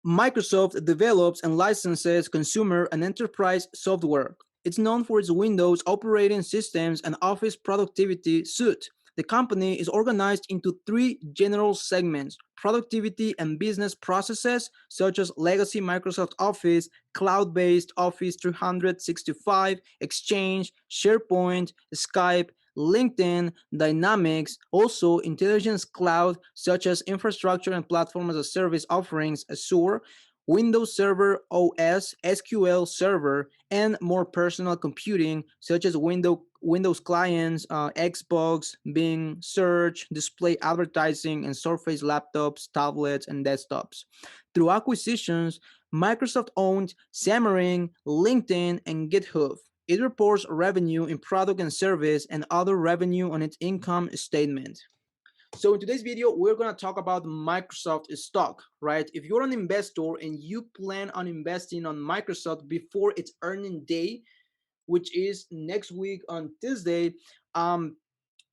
Microsoft develops and licenses consumer and enterprise software. It's known for its Windows operating systems and Office productivity suite. The company is organized into three general segments: productivity and business processes, such as legacy Microsoft Office, cloud-based Office 365, Exchange, SharePoint, Skype, LinkedIn, Dynamics, also intelligence cloud, such as infrastructure and platform as a service offerings, Azure, Windows Server OS, SQL Server, and more personal computing, such as Windows clients, Xbox, Bing, Search, display advertising, and Surface laptops, tablets, and desktops. Through acquisitions, Microsoft owned Xamarin, LinkedIn, and GitHub. It reports revenue in product and service and other revenue on its income statement. So in today's video, we're going to talk about Microsoft stock, right? If you're an investor and you plan on investing on Microsoft before its earning day, which is next week on Tuesday, I'm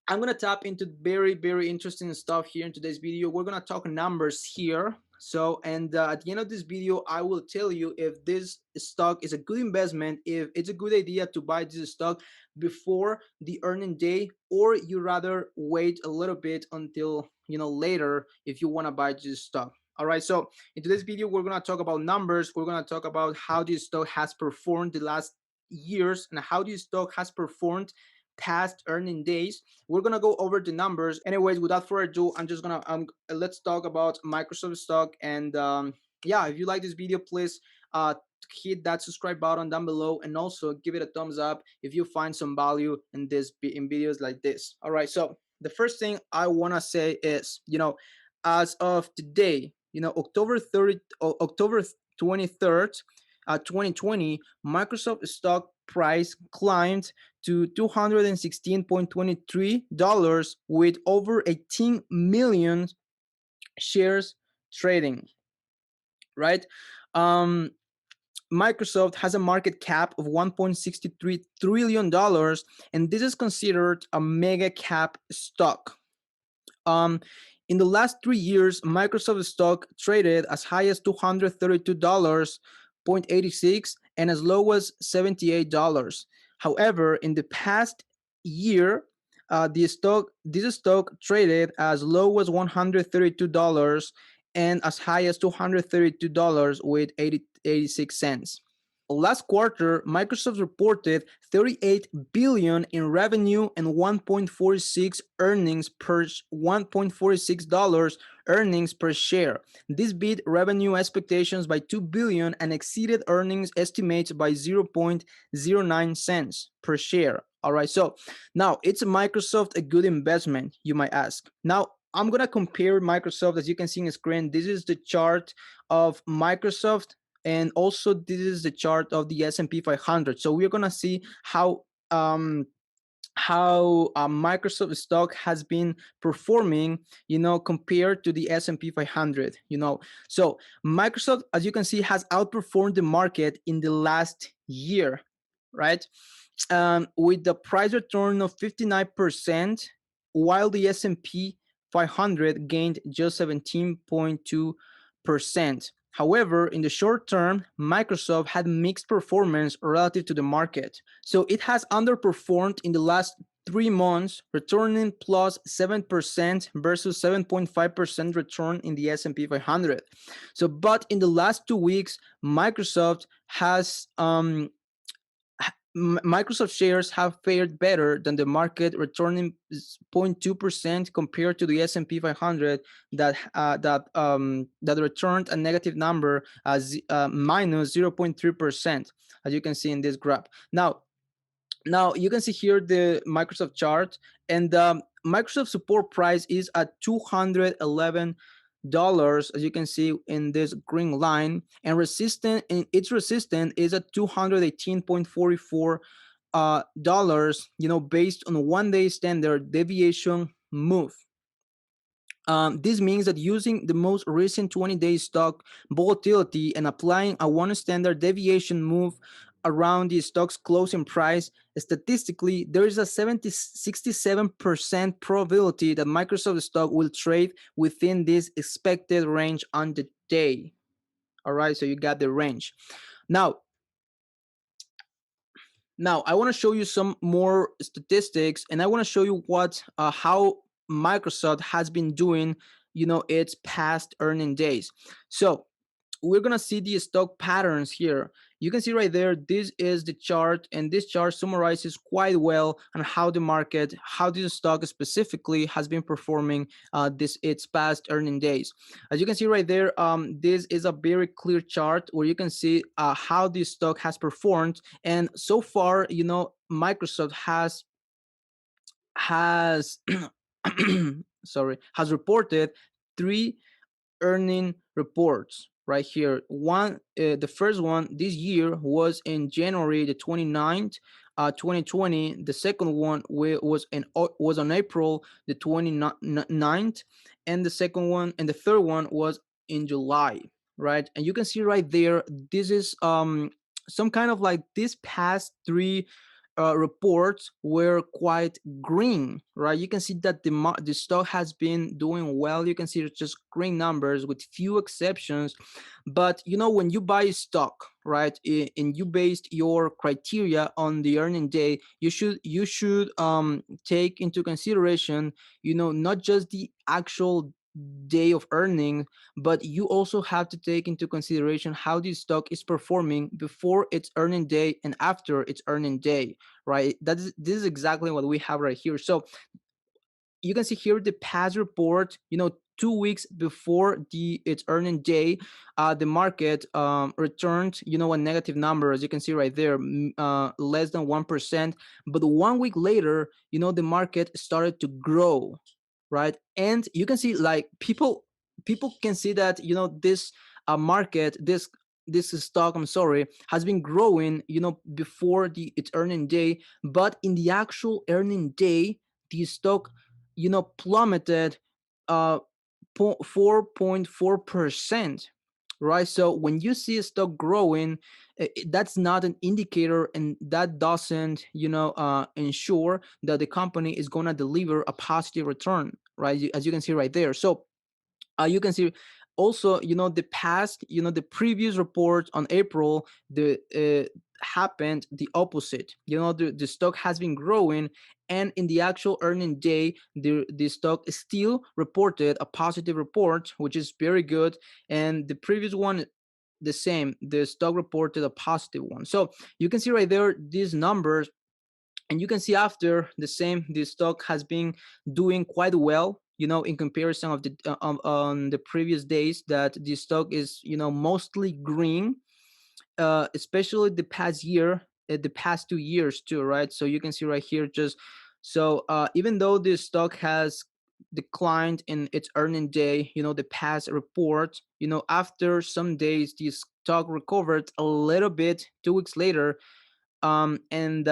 going to tap into very interesting stuff here in today's video. We're going to talk numbers here. So, and at the end of this video, I will tell you if this stock is a good investment, if it's a good idea to buy this stock before the earning day, or you rather wait a little bit until, later if you want to buy this stock. All right, so in today's video, we're going to talk about numbers. We're going to talk about how this stock has performed the last years and how this stock has performed past earning days. We're gonna go over the numbers. Anyways, without further ado, I'm just gonna let's talk about Microsoft stock. And yeah, if you like this video, please hit that subscribe button down below, and also give it a thumbs up if you find some value in videos like this. All right, so the first thing I want to say is, as of today, October 23rd, 2020, Microsoft stock price climbed to $216.23 with over 18 million shares trading, right? Microsoft has a market cap of $1.63 trillion, and this is considered a mega cap stock. In the last 3 years, Microsoft stock traded as high as $232.86 and as low as $78. However, in the past year, this stock traded as low as $132 and as high as $232 with 86 cents. Last quarter, Microsoft reported 38 billion in revenue and 1.46 dollars earnings per share. This beat revenue expectations by 2 billion and exceeded earnings estimates by 0.09 cents per share. All right, so now, it's Microsoft a good investment, you might ask. Now, I'm gonna compare Microsoft. As you can see on the screen, this is the chart of Microsoft, and also this is the chart of the S&P 500. So we're gonna see how Microsoft stock has been performing, compared to the S&P 500. So Microsoft, as you can see, has outperformed the market in the last year, right? With the price return of 59%, while the S&P 500 gained just 17.2%. However, in the short term, Microsoft had mixed performance relative to the market. So it has underperformed in the last 3 months, returning plus 7% versus 7.5% return in the S&P 500. So, but in the last 2 weeks, Microsoft shares have fared better than the market, returning 0.2% compared to the S&P 500 that returned a negative number as minus 0.3%, as you can see in this graph. Now you can see here the Microsoft chart, and Microsoft support price is at $211, as you can see in this green line, and its resistance is at $218.44 based on a 1-day standard deviation move. This means that using the most recent 20-day stock volatility and applying a 1 standard deviation move around the stock's closing price, statistically, there is a 67% probability that Microsoft stock will trade within this expected range on the day. All right, so you got the range. Now, I want to show you some more statistics, and I want to show you what how Microsoft has been doing, its past earning days. So we're gonna see the stock patterns here. You can see right there, this is the chart, and this chart summarizes quite well on how the market, how the stock specifically has been performing this its past earning days. As you can see right there, this is a very clear chart where you can see how the stock has performed, and so far, Microsoft has sorry, has reported three earning reports right here. The first one this year was in January the 29th, 2020. The second one was on April the 29th, and the third one was in July, right? And you can see right there, this is some kind of like this past three reports were quite green, right? You can see that the stock has been doing well. You can see it's just green numbers with few exceptions. But when you buy stock, right, and you based your criteria on the earning day, you should take into consideration, not just the actual day of earning, but you also have to take into consideration how the stock is performing before its earning day and after its earning day, right? This is exactly what we have right here. So you can see here the past report, 2 weeks before its earning day, the market returned, a negative number, as you can see right there, less than 1%. But 1 week later, the market started to grow, right? And you can see like people can see that, this market, this stock, I'm sorry, has been growing, before its earning day, but in the actual earning day, the stock, plummeted uh 4.4%, right? So when you see a stock growing, that's not an indicator, and that doesn't, ensure that the company is going to deliver a positive return, right? As you can see right there. So you can see also, the previous report on April, the happened the opposite. The stock has been growing, and in the actual earning day, the stock still reported a positive report, which is very good. And the previous one, the same, the stock reported a positive one. So you can see right there these numbers, and you can see after the same, the stock has been doing quite well, in comparison of the on the previous days, that the stock is, mostly green, especially the past year, the past 2 years too, right? So you can see right here, just so even though the stock has declined in its earning day, the past report, after some days, the stock recovered a little bit 2 weeks later, and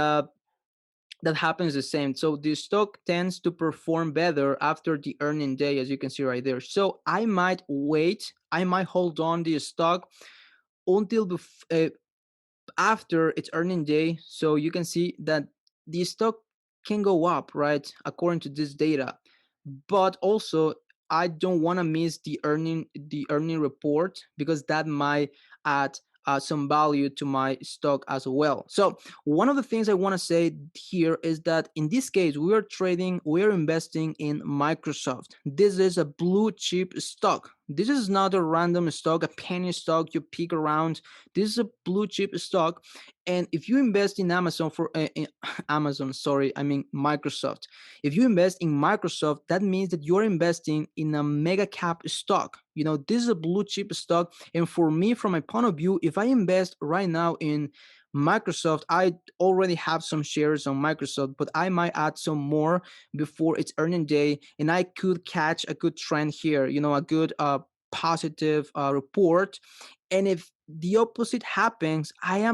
that happens the same. So the stock tends to perform better after the earning day, as you can see right there. So I might wait, I might hold on the stock until after its earning day. So you can see that the stock can go up, right, according to this data. But also, I don't want to miss the earning report, because that might add some value to my stock as well. So one of the things I want to say here is that in this case, we are investing in Microsoft. This is a blue chip stock. This is not a random stock, a penny stock you pick around. This is a blue chip stock. And if you invest in Amazon in Amazon, sorry, I mean Microsoft. If you invest in Microsoft, that means that you're investing in a mega cap stock. This is a blue chip stock. And for me, from my point of view, if I invest right now in Microsoft, I already have some shares on Microsoft, but I might add some more before its earning day, and I could catch a good trend here, a good positive report. And if the opposite happens, I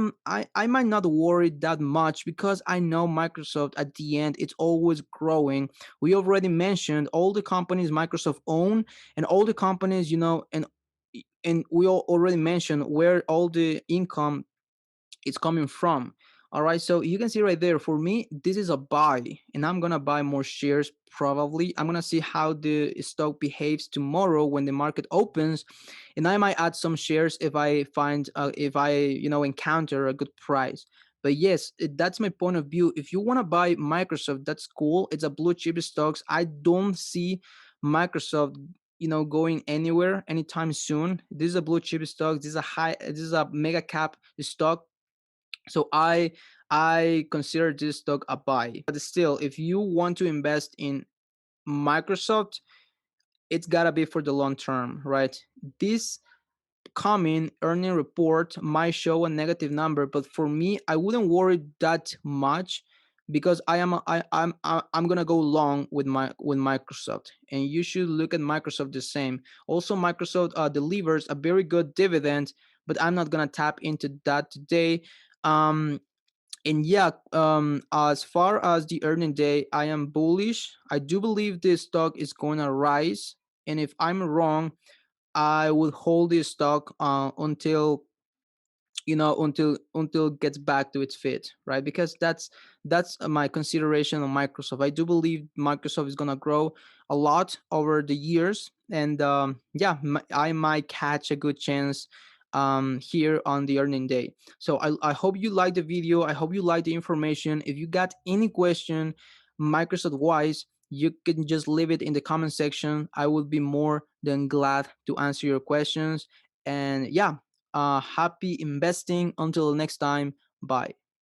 might not worry that much, because I know Microsoft at the end, it's always growing. We already mentioned all the companies Microsoft own, and all the companies, and we already mentioned where all the income is coming from. All right, so you can see right there, for me, this is a buy, and I'm gonna buy more shares probably. I'm gonna see how the stock behaves tomorrow when the market opens, and I might add some shares if I find, if I, encounter a good price. But yes, that's my point of view. If you wanna buy Microsoft, that's cool. It's a blue chip stocks. I don't see Microsoft, going anywhere anytime soon. This is a blue chip stock. This is a mega cap stock, so I consider this stock a buy. But still, if you want to invest in Microsoft, it's gotta be for the long term, right? This coming earning report might show a negative number, but for me, I wouldn't worry that much, because I'm gonna go long with Microsoft, and you should look at Microsoft the same. Also, Microsoft delivers a very good dividend, but I'm not gonna tap into that today. And yeah, as far as the earning day, I am bullish. I do believe this stock is going to rise, and if I'm wrong, I will hold this stock until, until it gets back to its fit, right? Because that's my consideration on Microsoft. I do believe Microsoft is going to grow a lot over the years, and yeah, I might catch a good chance here on the earning day. So I hope you like the video. I hope you like the information. If you got any question Microsoft wise, you can just leave it in the comment section. I will be more than glad to answer your questions. And yeah, happy investing. Until next time. Bye.